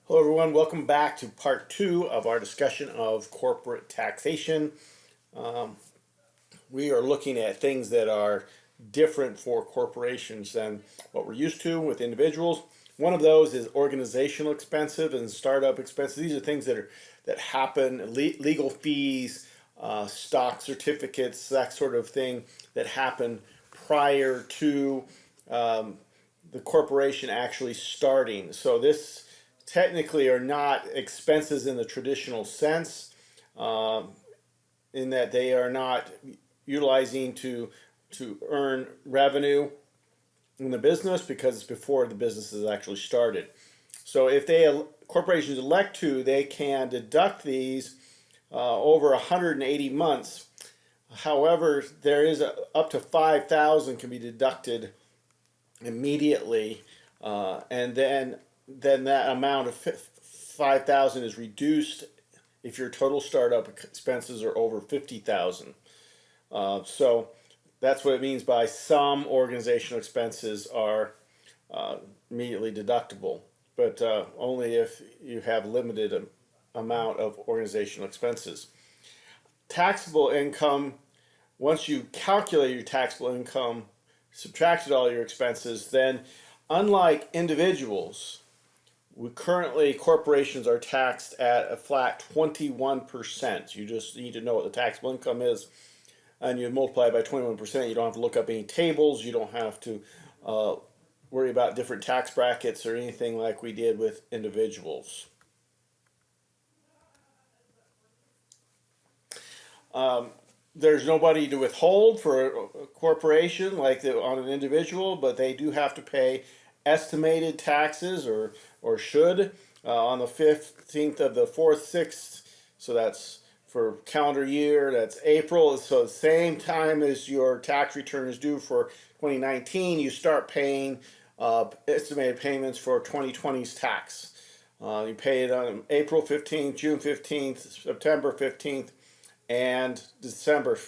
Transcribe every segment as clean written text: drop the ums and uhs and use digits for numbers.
Hello everyone, welcome back to part 2 of our discussion of corporate taxation. We are looking at things that are different for corporations than what we're used to with individuals. One of those is organizational expenses and startup expenses. These are things that happen, legal fees, stock certificates, that sort of thing that happen prior to the corporation actually starting. So this technically are not expenses in the traditional sense, in that they are not utilizing to earn revenue in the business because it's before the business is actually started. So if corporations elect to, they can deduct these over 180 months. However, there is up to 5,000 can be deducted immediately, and then that amount of 5,000 is reduced if your total startup expenses are over 50,000. So that's what it means by some organizational expenses are immediately deductible, but only if you have limited amount of organizational expenses. Taxable income, once you calculate your taxable income, subtracted all your expenses, then unlike individuals, corporations are taxed at a flat 21%. You just need to know what the taxable income is, and you multiply it by 21%. You don't have to look up any tables. You don't have to worry about different tax brackets or anything like we did with individuals. There's nobody to withhold for a corporation like on an individual, but they do have to pay estimated taxes or should on the 15th of the 4th, 6th. So that's for calendar year, that's April. So the same time as your tax return is due for 2019, you start paying estimated payments for 2020's tax. You pay it on April 15th, June 15th, September 15th, and December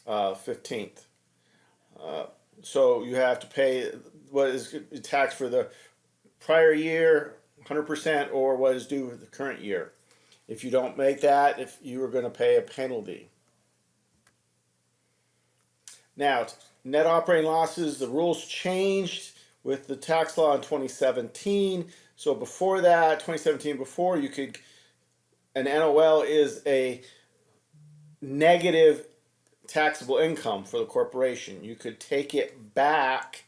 15th. So you have to pay what is tax for the prior year, 100%, or what is due for the current year. If you don't make that, if you are going to pay a penalty. Now, net operating losses, the rules changed with the tax law in 2017. So before that, 2017, before you could, an NOL is a negative taxable income for the corporation. You could take it back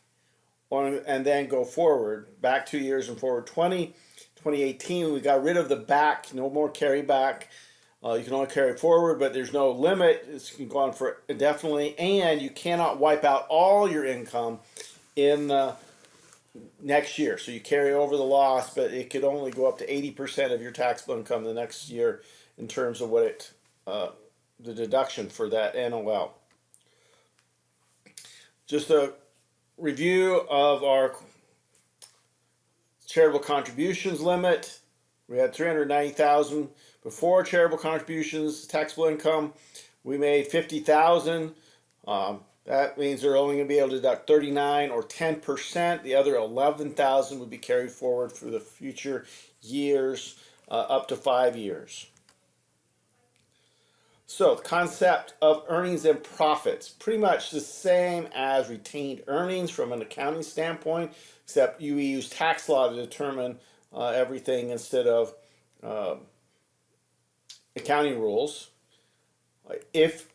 and then go forward, back 2 years and forward 2018, we got rid of the back, no more carry back. You can only carry forward, but there's no limit. It's can go on for indefinitely, and you cannot wipe out all your income in the next year. So you carry over the loss, but it could only go up to 80% of your taxable income the next year in terms of what the deduction for that NOL. Just a review of our charitable contributions limit. We had $390,000 before charitable contributions taxable income. We made $50,000. That means they're only going to be able to deduct 39 or 10%. The other 11,000 would be carried forward for the future years, up to 5 years. So the concept of earnings and profits, pretty much the same as retained earnings from an accounting standpoint, except you use tax law to determine everything instead of accounting rules. If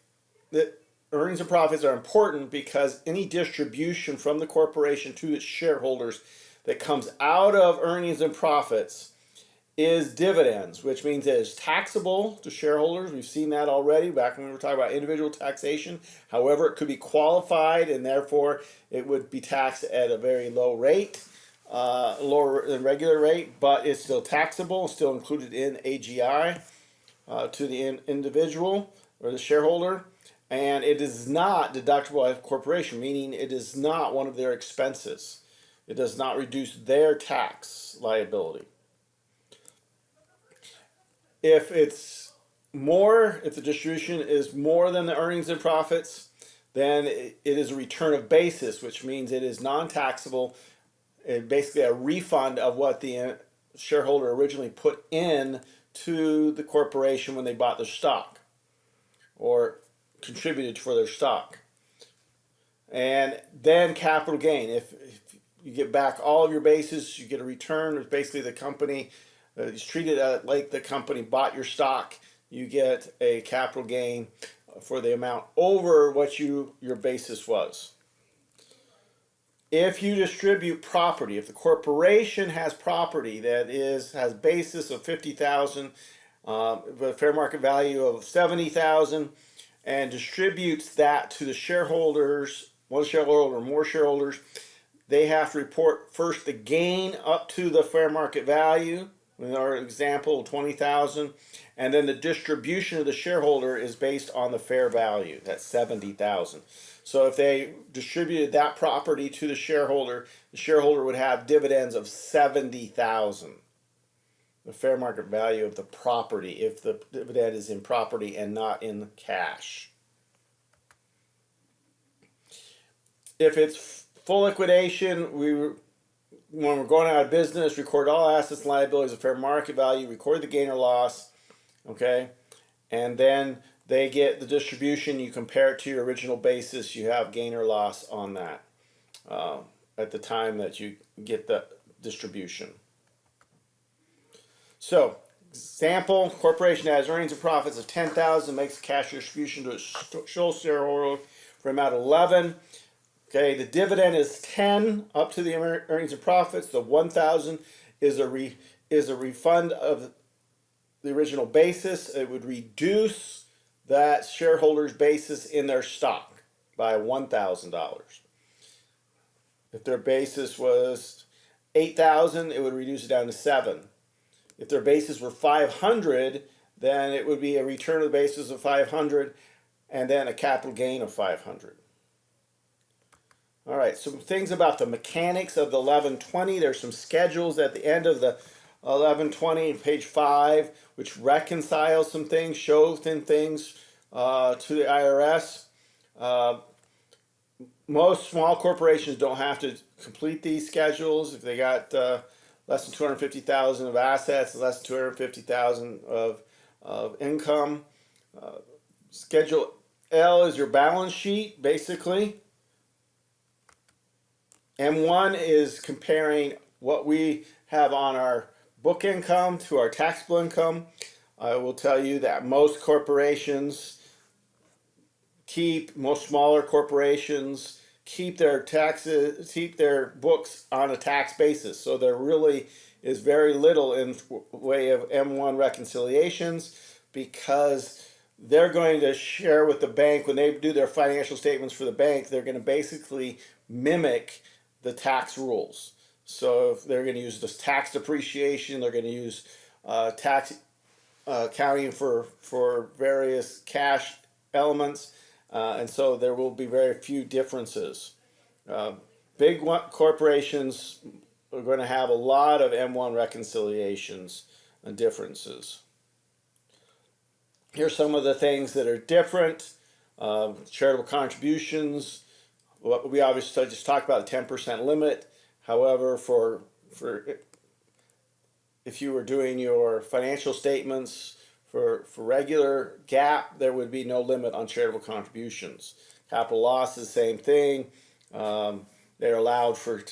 the earnings and profits are important because any distribution from the corporation to its shareholders that comes out of earnings and profits is dividends, which means it is taxable to shareholders. We've seen that already back when we were talking about individual taxation. However, it could be qualified and therefore it would be taxed at a very low rate, lower than regular rate, but it's still taxable, still included in AGI to the individual or the shareholder. And it is not deductible as a corporation, meaning it is not one of their expenses. It does not reduce their tax liability. If the distribution is more than the earnings and profits, then it is a return of basis, which means it is non-taxable, and basically a refund of what the shareholder originally put in to the corporation when they bought their stock or contributed for their stock. And then capital gain. If you get back all of your bases, you get a return. It's basically the company is treated like the company bought your stock. You get a capital gain for the amount over what your basis was. If you distribute property, if the corporation has property that has basis of $50,000, a fair market value of $70,000, and distributes that to the shareholders, one shareholder or more shareholders, they have to report first the gain up to the fair market value. In our example, $20,000, and then the distribution of the shareholder is based on the fair value. That's $70,000. So if they distributed that property to the shareholder would have dividends of $70,000. The fair market value of the property, if the dividend is in property and not in cash. If it's full liquidation, when we're going out of business, record all assets and liabilities at fair market value, record the gain or loss, okay? And then they get the distribution, you compare it to your original basis, you have gain or loss on that at the time that you get the distribution. So, example, corporation has earnings and profits of $10,000, makes a cash distribution to its sole shareholder for amount of $11,000. Okay, the dividend is 10 up to the earnings and profits. The 1,000 is a refund of the original basis. It would reduce that shareholder's basis in their stock by $1,000. If their basis was 8,000, it would reduce it down to 7. If their basis were 500, then it would be a return of the basis of 500 and then a capital gain of 500. All right, some things about the mechanics of the 1120. There's some schedules at the end of the 1120, page 5, which reconciles some things, shows things to the IRS. Most small corporations don't have to complete these schedules. If they got less than $250,000 of assets, less than $250,000 of income. Schedule L is your balance sheet, basically. M1 is comparing what we have on our book income to our taxable income. I will tell you that most corporations most smaller corporations keep their books on a tax basis. So there really is very little in way of M1 reconciliations because they're going to share with the bank when they do their financial statements for the bank. They're going to basically mimic the tax rules. So if they're going to use this tax depreciation, they're going to use tax accounting for various cash elements, and so there will be very few differences. Big corporations are going to have a lot of M1 reconciliations and differences. Here's some of the things that are different. Charitable contributions. We obviously just talked about the 10% limit. However, for if you were doing your financial statements for regular GAAP, there would be no limit on charitable contributions. Capital loss is the same thing. They're allowed for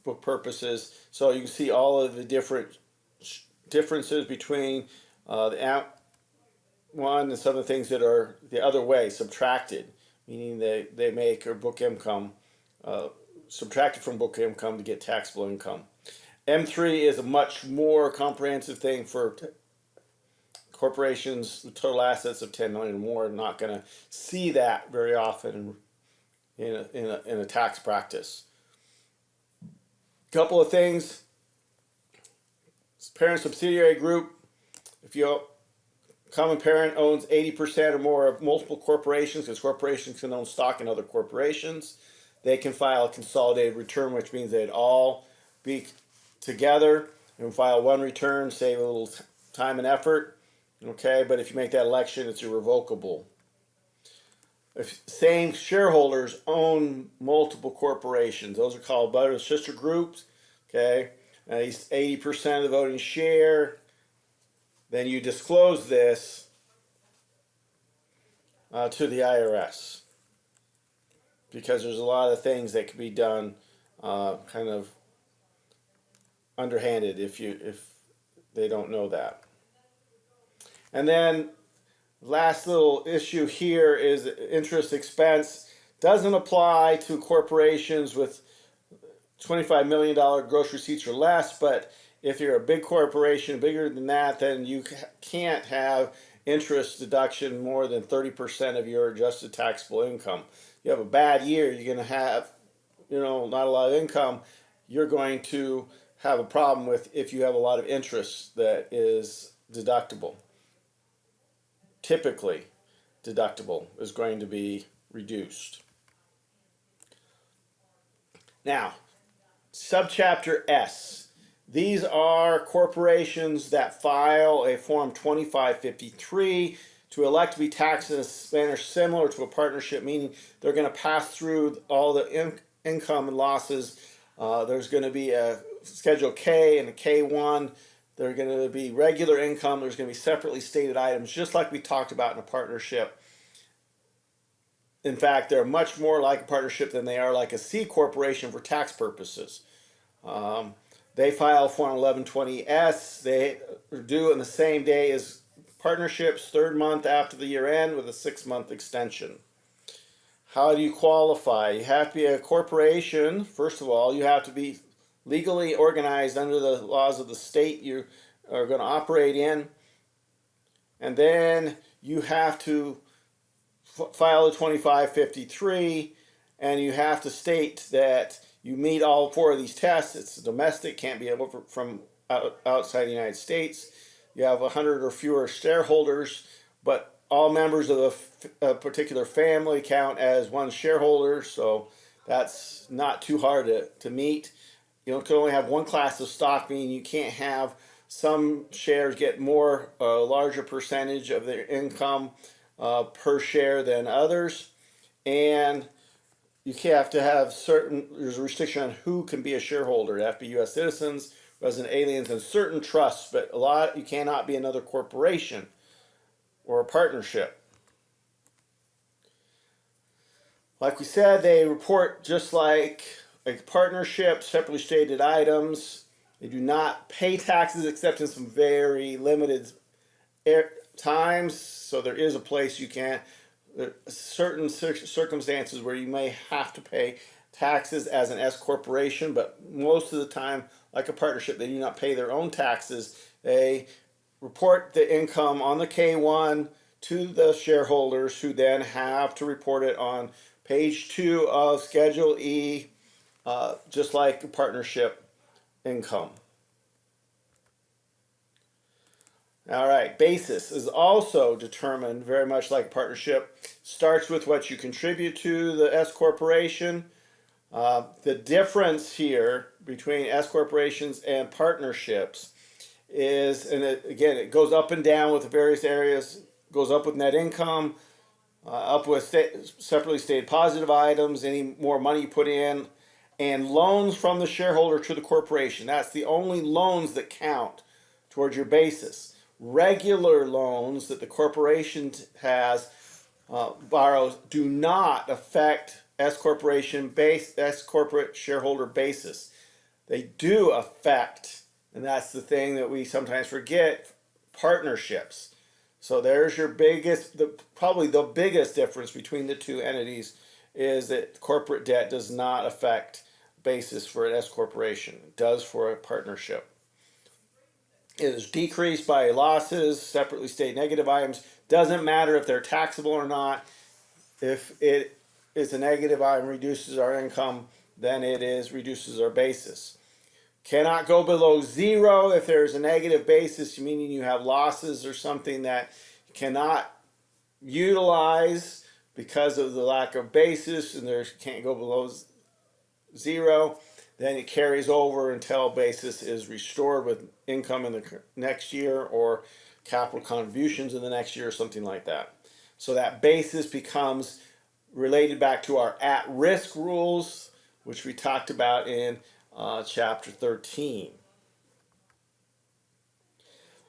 book purposes. So you can see all of the differences between the one and some of the things that are the other way, subtracted, meaning they make or book income, subtracted from book income to get taxable income. M3 is a much more comprehensive thing for corporations with total assets of 10 million or more. Not going to see that very often in a tax practice. Couple of things. Parent subsidiary group. If you common parent owns 80% or more of multiple corporations, because corporations can own stock in other corporations, they can file a consolidated return, which means they'd all be together and file one return, save a little time and effort. Okay, but if you make that election, it's irrevocable. If same shareholders own multiple corporations, those are called brother and sister groups. Okay, at least 80% of the voting share, then you disclose this to the IRS, because there's a lot of things that can be done kind of underhanded if they don't know that. And then last little issue here is interest expense. Doesn't apply to corporations with $25 million gross receipts or less, but if you're a big corporation, bigger than that, then you can't have interest deduction more than 30% of your adjusted taxable income. You have a bad year, you're going to have, not a lot of income. You're going to have a problem with if you have a lot of interest that is deductible. Typically, deductible is going to be reduced. Now, Subchapter S. These are corporations that file a Form 2553 to elect to be taxed in a manner similar to a partnership, meaning they're going to pass through all the income and losses. There's going to be a Schedule K and a K1. There's going to be regular income. There's going to be separately stated items, just like we talked about in a partnership. In fact, they're much more like a partnership than they are like a C corporation for tax purposes. They file Form 1120S. They are due on the same day as partnerships, third month after the year end, with a 6-month extension. How do you qualify? You have to be a corporation. First of all, you have to be legally organized under the laws of the state you are going to operate in. And then you have to file a 2553, and you have to state that you meet all 4 of these tests. It's domestic, can't be able from outside the United States. You have 100 or fewer shareholders, but all members of a particular family count as one shareholder, so that's not too hard to meet. You can only have one class of stock, meaning you can't have some shares get a larger percentage of their income per share than others. And you have to have there's a restriction on who can be a shareholder. They have to be U.S. citizens, resident aliens, and certain trusts, but you cannot be another corporation or a partnership. Like we said, they report just like a partnership, separately stated items. They do not pay taxes except in some very limited times. So there is a place you can, there are certain circumstances where you may have to pay taxes as an S corporation, but most of the time, like a partnership, they do not pay their own taxes. They report the income on the K1 to the shareholders, who then have to report it on page 2 of Schedule E, just like a partnership income. All right, basis is also determined very much like a partnership. Starts with what you contribute to the S corporation. The difference here between S corporations and partnerships is, and it goes up and down with the various areas, goes up with net income, up with separately stated positive items, any more money you put in, and loans from the shareholder to the corporation. That's the only loans that count towards your basis. Regular loans that the corporation borrows do not affect S corporate shareholder basis. They do affect, and that's the thing that we sometimes forget, partnerships. So there's your probably the biggest difference between the two entities is that corporate debt does not affect basis for an S corporation. It does for a partnership. It is decreased by losses, separately stated negative items. Doesn't matter if they're taxable or not. If it is a negative item, reduces our income, then it reduces our basis. Cannot go below 0 if there's a negative basis, meaning you have losses or something that you cannot utilize because of the lack of basis, and can't go below 0. Then it carries over until basis is restored with income in the next year or capital contributions in the next year or something like that. So that basis becomes related back to our at-risk rules, which we talked about in Chapter 13.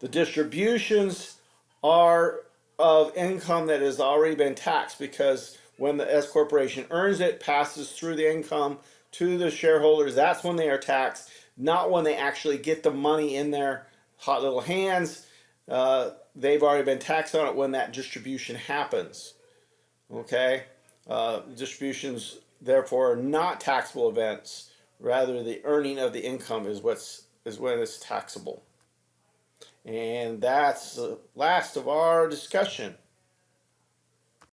The distributions are of income that has already been taxed, because when the S corporation earns it, passes through the income to the shareholders, that's when they are taxed, not when they actually get the money in their hot little hands. They've already been taxed on it when that distribution happens. Okay? Distributions, therefore, are not taxable events. Rather, the earning of the income is when it's taxable. And that's the last of our discussion.